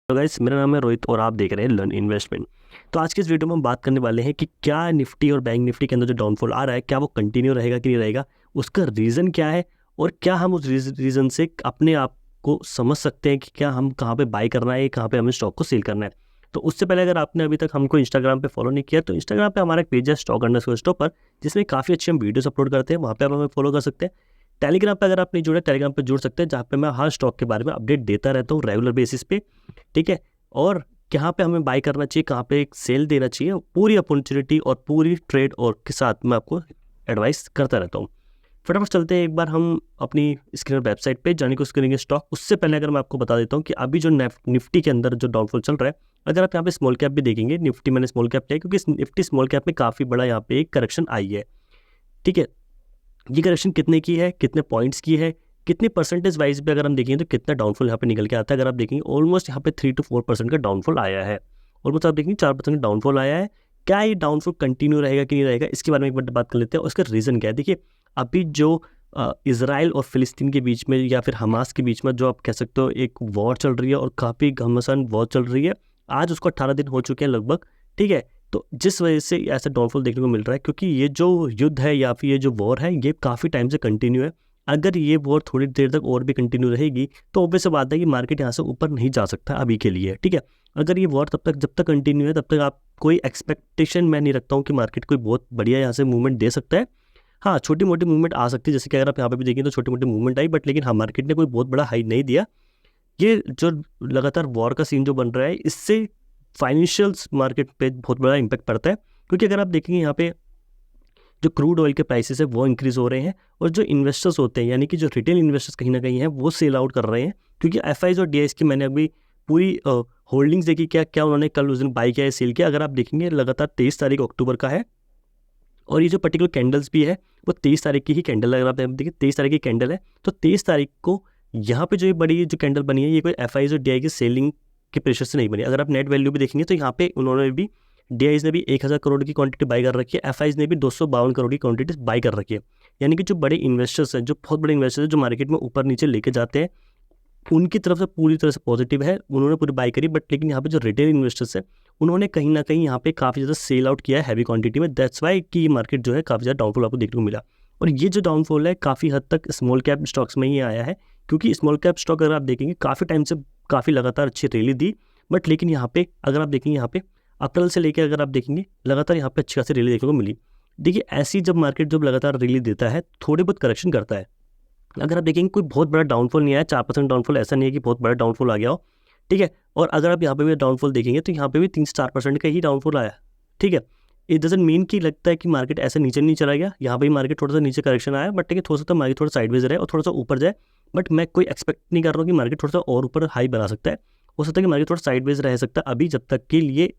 तो गाइस, मेरा नाम है रोहित और आप देख रहे हैं लर्न इन्वेस्टमेंट। तो आज की इस वीडियो में हम बात करने वाले हैं कि क्या निफ्टी और बैंक निफ्टी के अंदर जो डाउनफॉल आ रहा है, क्या वो कंटिन्यू रहेगा कि नहीं रहेगा, उसका रीज़न क्या है और क्या हम उस रीज़न से अपने आप को समझ सकते हैं कि क्या हम कहाँ पे बाय करना है, कहाँ पे हमें स्टॉक को सेल करना है। तो उससे पहले अगर आपने अभी तक हमको इंस्टाग्राम पे फॉलो नहीं किया तो इंस्टाग्राम पे हमारा एक पेज है stock_stopper, जिसमें काफ़ी अच्छी हम वीडियोस अपलोड करते हैं, वहाँ पे आप हमें फॉलो कर सकते हैं। टेलीग्राम पे अगर आप नहीं जुड़े, टेलीग्राम पे जुड़ सकते हैं, जहाँ पे मैं हर स्टॉक के बारे में अपडेट देता रहता हूँ रेगुलर बेसिस पे। ठीक है, और कहाँ पे हमें बाय करना चाहिए, कहाँ पे एक सेल देना चाहिए, पूरी अपॉर्चुनिटी और पूरी ट्रेड और के साथ मैं आपको एडवाइस करता रहता हूँ। फटाफट चलते हैं एक बार हम अपनी स्क्रीन वेबसाइट पे जाने को करेंगे स्टॉक। उससे पहले अगर मैं आपको बता देता हूँ कि अभी जो निफ्टी के अंदर जो डाउनफॉल चल रहा है, अगर आप यहाँ पे स्मॉल कैप भी देखेंगे, निफ्टी मैंने स्मॉल कैप लिया क्योंकि निफ्टी स्मॉल कैप में काफ़ी बड़ा यहाँ पे एक करेक्शन आई है। ठीक है, ये करेक्शन कितने की है, कितने पॉइंट्स की है, कितने परसेंटेज वाइज पे अगर हम देखेंगे तो कितना डाउनफॉल यहाँ पे निकल के आता है। अगर आप देखेंगे ऑलमोस्ट यहाँ पे 3 to 4% का डाउनफॉल आया है। ऑलमोस्ट आप देखेंगे 4% का डाउनफॉल आया है। क्या ये डाउनफॉल कंटिन्यू रहेगा कि नहीं रहेगा, इसके बारे में एक बार बात कर लेते हैं। उसका रीज़न क्या है, देखिए अभी जो इसराइल और फिलिस्तीन के बीच में या फिर हमास के बीच में जो आप कह सकते हो एक वॉर चल रही है और काफ़ी घमासान वॉर चल रही है। आज उसको 18 दिन हो चुके हैं लगभग। ठीक है, तो जिस वजह से ऐसा डाउनफॉल देखने को मिल रहा है, क्योंकि ये जो युद्ध है या फिर ये जो वॉर है ये काफ़ी टाइम से कंटिन्यू है। अगर ये वॉर थोड़ी देर तक और भी कंटिन्यू रहेगी तो ऑब्वियस सी बात है कि मार्केट यहाँ से ऊपर नहीं जा सकता अभी के लिए। ठीक है, अगर ये वॉर जब तक कंटिन्यू है तब तक आप कोई एक्सपेक्टेशन मैं नहीं रखता हूँ कि मार्केट कोई बहुत बढ़िया यहाँ से मूवमेंट दे सकता है। हाँ, छोटी मोटी मूवमेंट आ सकती है, जैसे कि अगर आप यहाँ पे भी देखें तो छोटी मोटी मूवमेंट आई, बट लेकिन हाँ मार्केट ने कोई बहुत बड़ा हाई नहीं दिया। ये जो लगातार वॉर का सीन जो बन रहा है, इससे फाइनेंशियल्स मार्केट पे बहुत बड़ा इम्पैक्ट पड़ता है। क्योंकि अगर आप देखेंगे यहाँ पे जो क्रूड ऑयल के प्राइसेस है वो इंक्रीज हो रहे हैं और जो इन्वेस्टर्स होते हैं यानी कि जो रिटेल इन्वेस्टर्स कहीं ना कहीं हैं वो सेल आउट कर रहे हैं। क्योंकि एफआईज और डीआईज की मैंने अभी पूरी होल्डिंग्स देखी, क्या क्या उन्होंने कल उस दिन बाई किया है, सेल किया। अगर आप देखेंगे लगातार 23 तारीख अक्टूबर का है और ये जो पर्टिकुलर कैंडल्स भी है वो 23 तारीख की ही कैंडल है। अगर आप देखिए 23 तारीख की कैंडल है, तो 23 तारीख को यहाँ पे जो ये बड़ी जो कैंडल बनी है ये कोई एफआईज और डीआई की सेलिंग के प्रेशर से नहीं बनी। अगर आप नेट वैल्यू भी देखेंगे तो यहाँ पे उन्होंने भी, डीआईज ने भी 1000 करोड़ की क्वांटिटी बाई कर रखी है, एफआईज ने भी 252 करोड़ की क्वांटिटी बाई कर रखी है। यानी कि जो बड़े इन्वेस्टर्स हैं, जो बहुत बड़े इन्वेस्टर्स हैं, जो मार्केट में ऊपर नीचे लेके जाते हैं, उनकी तरफ से पूरी तरह से पॉजिटिव है, उन्होंने पूरी बाई करी। बट लेकिन यहाँ पे जो रिटेल इन्वेस्टर्स है उन्होंने कहीं ना कहीं यहाँ पे काफ़ी ज़्यादा सेल आउट किया है हैवी क्वांटिटी में। दैट्स वाई कि ये मार्केट जो है काफ़ी ज़्यादा डाउनफॉल आपको देखने को मिला। और ये जो डाउनफॉल है काफ़ी हद तक स्मॉल कैप स्टॉक्स में ही आया है, क्योंकि स्मॉल कैप स्टॉक अगर आप देखेंगे काफ़ी टाइम से काफ़ी लगातार अच्छी रैली दी। बट लेकिन यहाँ पे अगर आप देखेंगे, यहाँ पे अप्रैल से लेकर अगर आप देखेंगे लगातार यहाँ पे अच्छी खासी रैली देखने को मिली। देखिए ऐसी जब मार्केट जब लगातार रैली देता है थोड़ी बहुत करेक्शन करता है। अगर आप देखेंगे कोई बहुत बड़ा डाउनफॉल नहीं आया, 4% डाउनफॉल ऐसा नहीं है कि बहुत बड़ा डाउनफॉल आ गया हो। ठीक है, और अगर आप यहाँ पे भी डाउनफॉल देखेंगे तो यहाँ पे भी 3 से 4% का ही डाउनफॉल आया। ठीक है, इट डजंट मीन कि लगता है कि मार्केट ऐसे नीचे नहीं चला गया। यहाँ पे भी मार्केट थोड़ा सा नीचे करेक्शन आया, बट ठीक है, थोड़ा सा मार्केट थोड़ा साइडवेज रहे और थोड़ा सा ऊपर जाए। बट मैं कोई एक्सपेक्ट नहीं कर रहा हूँ कि मार्केट थोड़ा सा और ऊपर हाई बना सकता है। हो सकता है कि मार्केट थोड़ा साइडवेज रह सकता है अभी, जब तक के लिए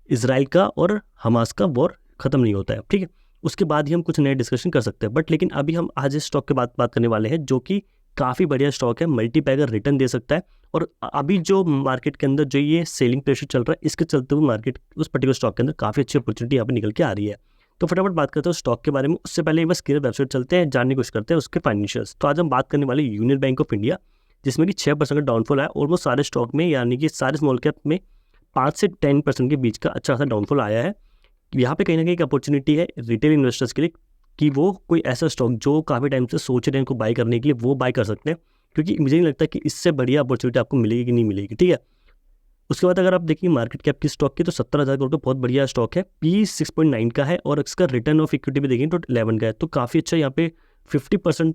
इसराइल का और हमास का वॉर खत्म नहीं होता है। ठीक है, उसके बाद ही हम कुछ नए डिस्कशन कर सकते हैं। बट लेकिन अभी हम आज इस स्टॉक के बात करने वाले हैं जो कि काफ़ी बढ़िया स्टॉक है, मल्टीपैगर रिटर्न दे सकता है। और अभी जो मार्केट के अंदर जो ये सेलिंग प्रेशर चल रहा है, इसके चलते हुए मार्केट उस पर्टिकुलर स्टॉक के अंदर काफ़ी अच्छी अपॉर्चुनिटी यहाँ पे निकल के आ रही है। तो फटाफट बात करते हैं स्टॉक के बारे में। उससे पहले बस क्लियर वेबसाइट चलते हैं, जानने की कोशिश करते हैं उसके फाइनेंशियल्स। तो आज हम बात करने वाले यूनियन बैंक ऑफ इंडिया, जिसमें कि 6% का डाउनफॉल आया ऑलमोस्ट सारे स्टॉक में, यानी कि सारे स्मॉल कैप में 5 से 10% के बीच का अच्छा खासा डाउनफॉल आया है। यहाँ पे कहीं ना कहीं एक अपॉर्चुनिटी है रिटेल इन्वेस्टर्स के लिए कि वो कोई ऐसा स्टॉक जो काफ़ी टाइम से सोच रहे हैं उनको बाय करने के लिए, वो बाय कर सकते हैं। क्योंकि मुझे नहीं लगता कि इससे बढ़िया अपॉर्चुनिटी आपको मिलेगी कि नहीं मिलेगी। ठीक है, उसके बाद अगर आप देखिए मार्केट कैप की स्टॉक की तो 17,000 करोड़ का बहुत बढ़िया स्टॉक है, P 6.9 का है और इसका रिटर्न ऑफ इक्विटी भी देखेंगे तो 11 का है। तो काफ़ी अच्छा यहाँ पे 50%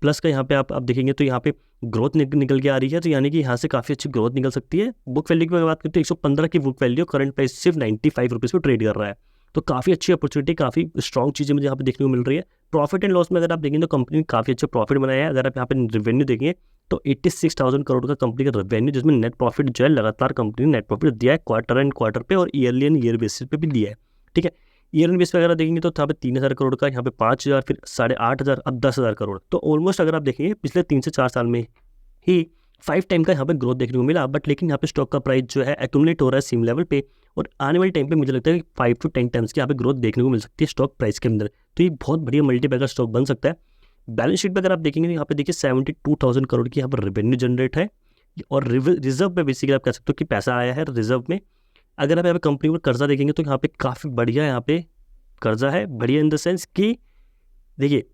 प्लस का यहाँ पे आप देखेंगे तो यहाँ पे ग्रोथ निकल के आ रही है। तो यानी कि यहाँ से काफ़ी अच्छी ग्रोथ निकल सकती है। बुक वैल्यू की बात करें तो 115 की बुक वैल्यू, करंट प्राइस सिर्फ 95 रुपीज़ पर ट्रेड कर रहा है। तो काफ़ी अच्छी अपॉर्चुनिटी, काफ़ी स्ट्रॉन्ग चीज़ें मुझे यहाँ पे देखने को मिल रही है। प्रॉफिट एंड लॉस में अगर आप देखेंगे तो कंपनी ने काफ़ी अच्छा प्रॉफिट बनाया है। अगर आप यहाँ पे रेवेन्यू देखेंगे तो 86,000 करोड़ का कंपनी का रेवेन्यू, जिसमें नेट प्रॉफिट जो है लगातार कंपनी ने नेट प्रॉफिट दिया है क्वार्टर एंड क्वार्टर पे और ईयरली एंड ईयर बेसिस पे भी दिया है। ठीक है, ईयर एंड बेस पे अगर देखेंगे तो यहाँ पे 3,000 करोड़ का, यहाँ पे 5,000, फिर 8,500, अब 10,000 करोड़। तो ऑलमोस्ट अगर आप देखेंगे पिछले 3 से 4 साल में ही 5 टाइम का यहाँ पे ग्रोथ देखने को मिला। बट लेकिन यहाँ पे स्टॉक का प्राइस जो है एक्यूमुलेट हो रहा है सेम लेवल पे, और आने वाले टाइम पे मुझे लगता है कि 5 to 10 टाइम्स की यहाँ पे ग्रोथ देखने को मिल सकती है स्टॉक प्राइस के अंदर। तो ये बहुत बढ़िया मल्टीबैगर स्टॉक बन सकता है। बैलेंस शीट पे अगर आप देखेंगे तो यहाँ पे देखिए 72,000 करोड़ की यहाँ पर रेवेन्यू जनरेट है, और रिजर्व में बेसिकली आप कह सकते हो कि पैसा आया है रिजर्व में। अगर आप यहाँ पे कंपनी पर कर्जा देखेंगे तो यहाँ पे काफ़ी बढ़िया यहाँ पे कर्जा है। बढ़िया इन द सेंस कि देखिए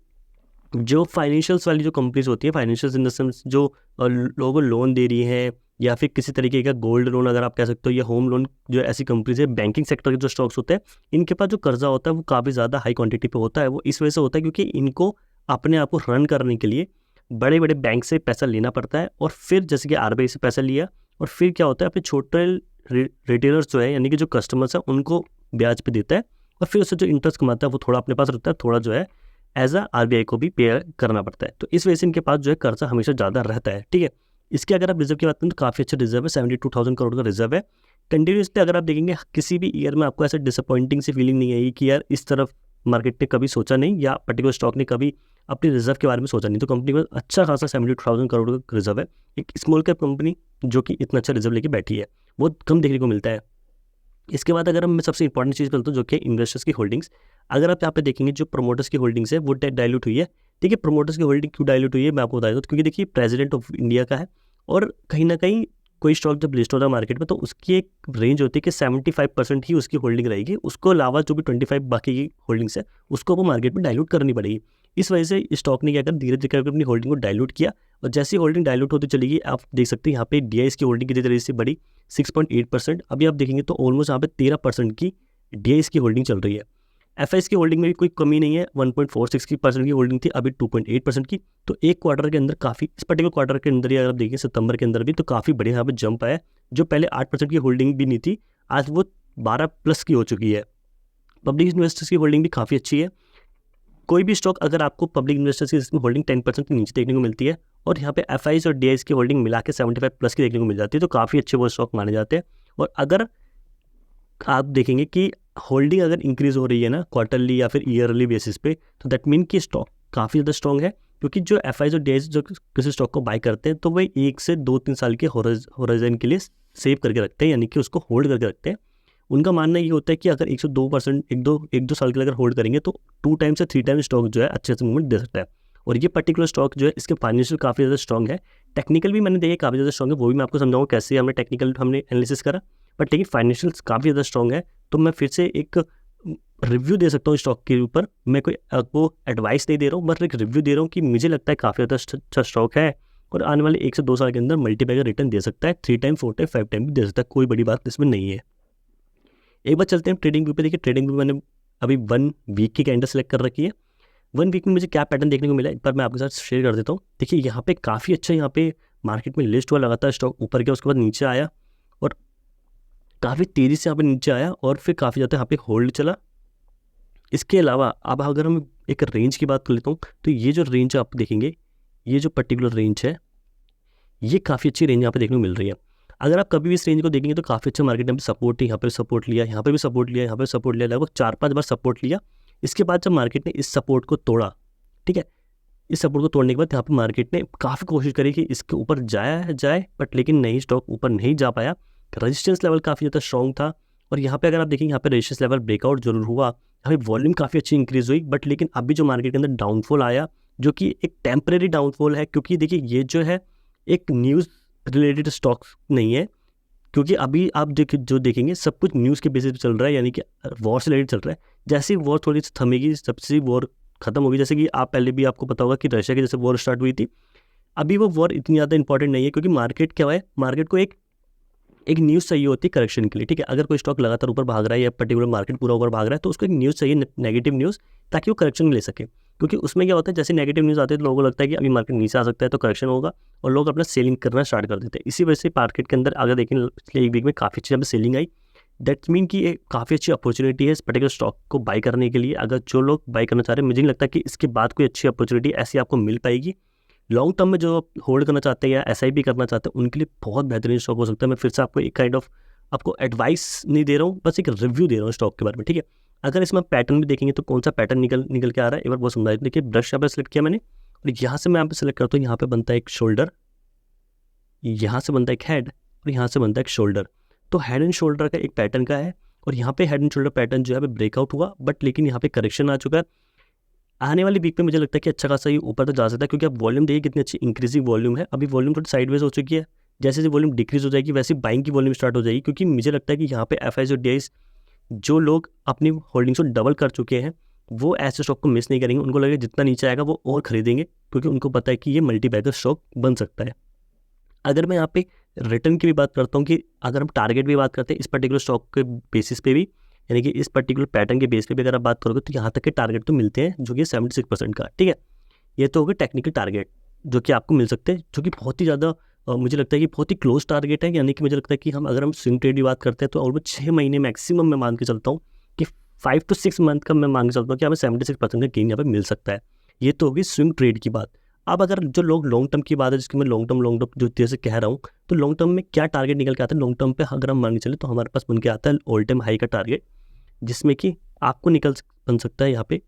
जो फाइनेंशियल्स वाली जो कंपनीज होती हैं, फाइनेंशियल्स इन द सेंस जो लोगों को लोन दे रही हैं या फिर किसी तरीके का गोल्ड लोन अगर आप कह सकते हो या होम लोन, जो ऐसी कंपनीज है, बैंकिंग सेक्टर के जो स्टॉक्स होते हैं, इनके पास जो कर्जा होता है वो काफ़ी ज़्यादा हाई क्वांटिटी पे होता है। वो इस वजह से होता है क्योंकि इनको अपने आप को रन करने के लिए बड़े बड़े बैंक से पैसा लेना पड़ता है, और फिर जैसे कि आरबीआई से पैसा लिया, और फिर क्या होता है अपने छोटे रिटेलर्स जो है यानी कि जो कस्टमर्स हैं उनको ब्याज पे देता है, और फिर उससे जो इंटरेस्ट कमाता है वो थोड़ा अपने पास रखता है, थोड़ा जो है एज अ आरबीआई को भी पे करना पड़ता है। तो इस वजह से इनके पास जो है कर्जा हमेशा ज़्यादा रहता है। ठीक है, इसके अगर आप रिजर्व की बात करें तो काफ़ी अच्छा रिजर्व है, 72,000 करोड़ का रिजर्व है। कंटिन्यूसली अगर आप देखेंगे किसी भी ईयर में आपको ऐसा डिसअपॉइंटिंग सी फीलिंग नहीं आई कि यार इस तरफ मार्केट ने कभी सोचा नहीं या पर्टिकुलर स्टॉक ने कभी अपने रिजर्व के बारे में सोचा नहीं। तो कंपनी में अच्छा खासा 72,000 करोड़ का रिजर्व है। एक स्मॉल कैप कंपनी जो कि इतना अच्छा रिजर्व लेके बैठी है, बहुत कम देखने को मिलता है। इसके बाद अगर मैं सबसे इंपॉर्टेंट चीज़ बोलता हूँ जो कि इन्वेस्टर्स की होल्डिंग्स, अगर आप यहाँ पे देखेंगे जो प्रमोटर्स की होल्डिंग्स है वो डाइल्यूट हुई है। देखिए प्रमोटर्स की होल्डिंग क्यों डाइल्यूट हुई है मैं आपको बता दूँ, क्योंकि देखिए प्रेसिडेंट ऑफ इंडिया का है, और कहीं ना कहीं कोई स्टॉक जब लिस्ट होता है मार्केट में तो उसकी एक रेंज होती है कि 75% ही उसकी होल्डिंग रहेगी, उसको अलावा जो भी 25 बाकी की होल्डिंग्स है उसको वो मार्केट में डाइल्यूट करनी पड़ेगी। इस वजह से स्टॉक ने क्या कर धीरे धीरे करके अपनी होल्डिंग को डाइल्यूट किया, और जैसी होल्डिंग डाइल्यूट होती चली गई आप देख सकते हैं यहाँ पे डीआईएस की होल्डिंग कितनी तरह से बढ़ी 6.8%। अभी आप देखेंगे तो ऑलमोस्ट यहाँ पे 13% की डीआईएस की होल्डिंग चल रही है। एफआईएस की होल्डिंग में भी कोई कमी नहीं है, 1.46% की होल्डिंग थी, अभी 2.8% की। तो एक क्वार्टर के अंदर काफ़ी, इस पर्टिकुलर क्वार्टर के अंदर ही अगर आप देखिए सितंबर के अंदर भी तो काफ़ी बढ़िया यहाँ पे जंप आया। जो पहले 8% की होल्डिंग भी नहीं थी आज वो 12+ की हो चुकी है। पब्लिक इन्वेस्टर्स की होल्डिंग भी काफ़ी अच्छी है। कोई भी स्टॉक अगर आपको पब्लिक इन्वेस्टर्स की इसमें होल्डिंग 10% के नीचे देखने को मिलती है, और यहाँ पे एफआईएस और डीआईएस की होल्डिंग मिला के 75+ की देखने को मिल जाती है, तो काफ़ी अच्छे वो स्टॉक माने जाते हैं। और अगर आप देखेंगे कि होल्डिंग अगर इंक्रीज हो रही है ना क्वार्टरली या फिर ईयरली बेसिस पे, तो दैट मीन कि स्टॉक काफ़ी ज़्यादा स्ट्रॉन्ग है, क्योंकि जो एफआईएस और डीआईएस जो किसी स्टॉक को बाय करते हैं तो वह 1 से 2-3 साल के होराइजन के लिए सेव करके रखते हैं, यानी कि उसको होल्ड करके रखते हैं। उनका मानना ये होता है कि अगर 102% एक दो साल के लिए अगर होल्ड करेंगे तो 2 टाइम से 3 टाइम स्टॉक जो है अच्छे से मूवमेंट दे सकता है। और ये पर्टिकुलर स्टॉक जो है इसके फाइनेंशियल काफ़ी ज़्यादा स्ट्रॉन्ग है, टेक्निकल भी मैंने देखा काफ़ी ज़्यादा स्ट्रॉन्ग है, वो भी मैं आपको समझाऊंगा कैसे हमने टेक्निकल एनालिसिस करा, बट लेकिन फाइनेंशियल काफ़ी ज़्यादा स्ट्रॉन्ग है। तो मैं फिर से एक रिव्यू दे सकता हूँ स्टॉक के ऊपर, मैं कोई आपको एडवाइस नहीं दे रहा हूँ, बस एक रिव्यू दे रहा हूँ कि मुझे लगता है काफ़ी ज़्यादा अच्छा स्टॉक है, और आने वाले 1 से 2 साल के अंदर मल्टीपैगर रिटर्न दे सकता है, 3 टाइम 4 टाइम 5 टाइम भी दे सकता है, कोई बड़ी बात इसमें नहीं है। एक बार चलते हैं ट्रेडिंग व्यू पे। देखिए ट्रेडिंग व्यू मैंने अभी 1 वीक की कैंडल सेलेक्ट कर रखी है। 1 वीक में मुझे क्या पैटर्न देखने को मिला एक बार मैं आपके साथ शेयर कर देता हूँ। देखिए यहाँ पे काफ़ी अच्छा यहाँ पे मार्केट में लिस्ट हुआ, लगातार स्टॉक ऊपर गया, उसके बाद नीचे आया और काफ़ी तेज़ी से यहाँ पे नीचे आया, और फिर काफ़ी ज़्यादा यहाँ पे होल्ड चला। इसके अलावा अब अगर हम एक रेंज की बात कर लेता हूँ तो ये जो रेंज आप देखेंगे, ये जो पर्टिकुलर रेंज है ये काफ़ी अच्छी रेंज यहाँ पे देखने को मिल रही है। अगर आप कभी भी इस रेंज को देखेंगे तो काफ़ी अच्छा मार्केट ने सपोर्ट, यहाँ पे सपोर्ट लिया, यहाँ पे भी सपोर्ट लिया, यहाँ पे सपोर्ट लिया, लगभग 4-5 बार सपोर्ट लिया। इसके बाद जब मार्केट ने इस सपोर्ट को तोड़ा, ठीक है, इस सपोर्ट को तोड़ने के बाद यहाँ पे मार्केट ने काफ़ी कोशिश करी कि इसके ऊपर जाए, बट लेकिन नहीं, स्टॉक ऊपर नहीं जा पाया। रेजिस्टेंस लेवल काफ़ी ज़्यादा स्ट्रॉन्ग था, और यहाँ पे अगर आप देखेंगे यहाँ पे रेजिस्टेंस लेवल ब्रेकआउट जरूर हुआ, यहाँ पे वॉल्यूम काफ़ी अच्छी इंक्रीज हुई, बट लेकिन अभी जो मार्केट के अंदर डाउनफॉल आया जो कि एक टेम्परेरी डाउनफॉल है, क्योंकि देखिए ये जो है एक न्यूज़ रिलेटेड स्टॉक्स नहीं है, क्योंकि अभी आप जो देखेंगे सब कुछ न्यूज़ के बेसिस पे चल रहा है, यानी कि वॉर से रिलेटेड चल रहा है। जैसे ही वॉर थोड़ी सी थमेगी, सबसे वॉर खत्म होगी, जैसे कि आप पहले भी आपको पता होगा कि रशिया की जैसे वॉर स्टार्ट हुई थी, अभी वो वॉर इतनी ज़्यादा इंपॉर्टेंट नहीं है, क्योंकि मार्केट क्या है, मार्केट को एक न्यूज़ चाहिए होती है करेक्शन के लिए, ठीक है। अगर कोई स्टॉक लगातार ऊपर भाग रहा है या पर्टिकुलर मार्केट पूरा ऊपर भाग रहा है तो उसको एक न्यूज़ चाहिए, नेगेटिव न्यूज़, ताकि वो करेक्शन ले सके। क्योंकि उसमें क्या होता है, जैसे नेगेटिव न्यूज़ आते हैं तो लोगों को लगता है कि अभी मार्केट नीचे आ सकता है तो करेक्शन होगा, और लोग अपना सेलिंग करना स्टार्ट कर देते हैं। इसी वजह से मार्केट के अंदर अगर देखें पिछले 1 वीक में काफ़ी अच्छी सेलिंग आई। दैट्स मीन कि एक काफ़ी अच्छी अपॉर्चुनिटी है इस पर्टिकुलर स्टॉक को बाई करने के लिए। अगर जो लोग बाई करना चाह रहे हैं, मुझे नहीं लगता कि इसके बाद कोई अच्छी अपॉर्चुनिटी ऐसी आपको मिल पाएगी। लॉन्ग टर्म में जो होल्ड करना चाहते हैं या एसआईपी करना चाहते हैं उनके लिए बहुत बेहतरीन स्टॉक हो सकता है। मैं फिर से आपको एक काइंड ऑफ आपको एडवाइस नहीं दे रहा हूँ, बस एक रिव्यू दे रहा हूँ स्टॉक के बारे में, ठीक है। अगर इसमें पैटर्न भी देखेंगे तो कौन सा पैटर्न निकल के आ रहा है एक बार वो समझा। देखिए ब्रश यहाँ पे सेलेक्ट किया मैंने, और यहाँ से मैं यहाँ पे सेलेक्ट करता हूँ, यहाँ पे बनता है एक शोल्डर, यहाँ से बनता है एक हेड, और यहाँ से बनता है एक शोल्डर। तो हेड एंड शोल्डर का एक पैटर्न का है, और यहाँ पे हेड एंड शोल्डर पैटर्न जो है ब्रेकआउट हुआ, बट लेकिन यहाँ पे करेक्शन आ चुका है। आने वाली वीक में मुझे लगता है कि अच्छा खासा ये ऊपर तक जा सकता है, क्योंकि अब वॉल्यूम देखिए कितनी अच्छी इंक्रीजिंग वॉल्यूम है। अभी वॉल्यूम थोड़ी साइडवेज हो चुकी है, जैसे जैसे वॉल्यूम डिक्रीज हो जाएगी वैसे बाइंग की वॉल्यूम स्टार्ट हो जाएगी, क्योंकि मुझे लगता है कि यहाँ पे एफआईज और डीआईज जो लोग अपनी होल्डिंग्स को डबल कर चुके हैं वो ऐसे स्टॉक को मिस नहीं करेंगे। उनको लगेगा जितना नीचे आएगा वो और खरीदेंगे, क्योंकि उनको पता है कि ये मल्टीबैगर स्टॉक बन सकता है। अगर मैं यहाँ पे रिटर्न की भी बात करता हूँ कि अगर हम टारगेट भी बात करते हैं इस पर्टिकुलर स्टॉक के बेसिस पे भी, यानी कि इस पर्टिकुलर पैटर्न के बेस पे भी अगर आप बात करोगे तो यहाँ तक के टारगेट तो मिलते हैं जो कि 76% का, ठीक है। ये तो हो गया टेक्निकल टारगेट जो कि आपको मिल सकते हैं, जो कि बहुत ही ज़्यादा मुझे लगता है कि बहुत ही क्लोज टारगेट है। यानी कि मुझे लगता है कि हम अगर हम स्विंग ट्रेड की बात करते हैं तो ऑलमोस्ट 6 महीने मैक्सिमम मैं मान के चलता हूँ कि 5 to 6 मंथ का मैं मान के चलता हूँ कि हमें 76% का गेन यहाँ पे मिल सकता है। ये तो होगी स्विंग ट्रेड की बात। अब अगर जो लोग लॉन्ग टर्म की बात है, जिसकी मैं लॉन्ग टर्म जो तरह से कह रहा हूँ, तो लॉन्ग टर्म में क्या टारगेट निकल के आता है, लॉन्ग टर्म पे अगर हम मान के चले तो हमारे पास बन के आता है ऑल टाइम हाई का टारगेट, जिसमें कि आपको बन सकता है यहाँ पे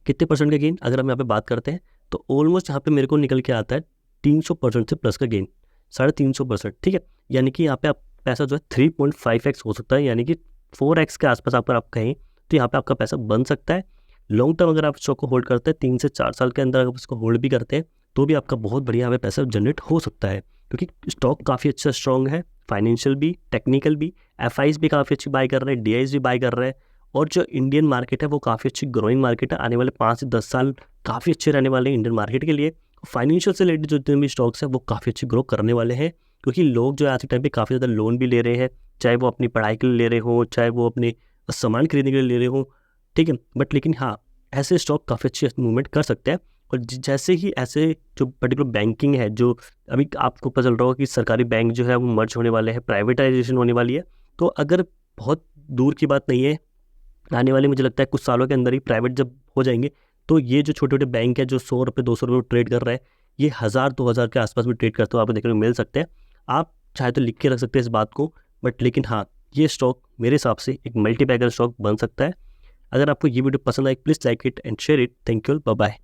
कितने परसेंट का गेन। अगर हम यहाँ पे बात करते हैं तो ऑलमोस्ट यहाँ पे मेरे को निकल के आता है 300% से प्लस का गेन, 350%, ठीक है। यानी कि यहाँ पे आप पैसा जो है 3.5x हो सकता है, यानी कि 4x के आसपास अगर आप कहें तो यहाँ पे आपका पैसा बन सकता है। लॉन्ग टर्म अगर आप स्टॉक को होल्ड करते हैं 3 से 4 साल के अंदर अगर उसको होल्ड भी करते हैं तो भी आपका बहुत बढ़िया यहाँ पे पैसा जनरेट हो सकता है, क्योंकि स्टॉक काफ़ी अच्छा स्ट्रॉन्ग है, फाइनेंशियल भी, टेक्निकल भी, एफआईज भी काफ़ी अच्छी बाय कर रहे हैं, डीआईज भी बाय कर रहे हैं, और जो इंडियन मार्केट है वो काफ़ी अच्छी ग्रोइंग मार्केट है। आने वाले 5 से 10 साल काफ़ी अच्छे रहने वाले हैं इंडियन मार्केट के लिए। फाइनेंशियल से रिलेटेड जो जितने भी स्टॉक्स हैं वो काफ़ी अच्छी ग्रो करने वाले हैं, क्योंकि लोग जो है आज के टाइम पे काफ़ी ज़्यादा लोन भी ले रहे हैं, चाहे वो अपनी पढ़ाई के लिए ले रहे हो, चाहे वो अपने सामान खरीदने के लिए ले रहे हो, ठीक है। बट लेकिन हाँ, ऐसे स्टॉक काफ़ी अच्छी मूवमेंट कर सकते हैं। और जैसे ही ऐसे जो पर्टिकुलर बैंकिंग है, जो अभी आपको पता चल रहा होगा कि सरकारी बैंक जो है वो मर्ज होने वाले हैं, प्राइवेटाइजेशन होने वाली है, तो अगर बहुत दूर की बात नहीं है, आने वाले मुझे लगता है कुछ सालों के अंदर ही प्राइवेट जब हो जाएंगे तो ये जो छोटे छोटे बैंक है जो 100 रुपये 200 रुपये ट्रेड कर रहे हैं, ये 1000-2000 के आसपास भी ट्रेड करते हो आपको देखने को मिल सकते हैं। आप चाहे तो लिख के रख सकते हैं इस बात को, बट लेकिन हाँ, ये स्टॉक मेरे हिसाब से एक मल्टी बैगर स्टॉक बन सकता है। अगर आपको ये वीडियो पसंद आए please like it and share it. Thank you, bye bye.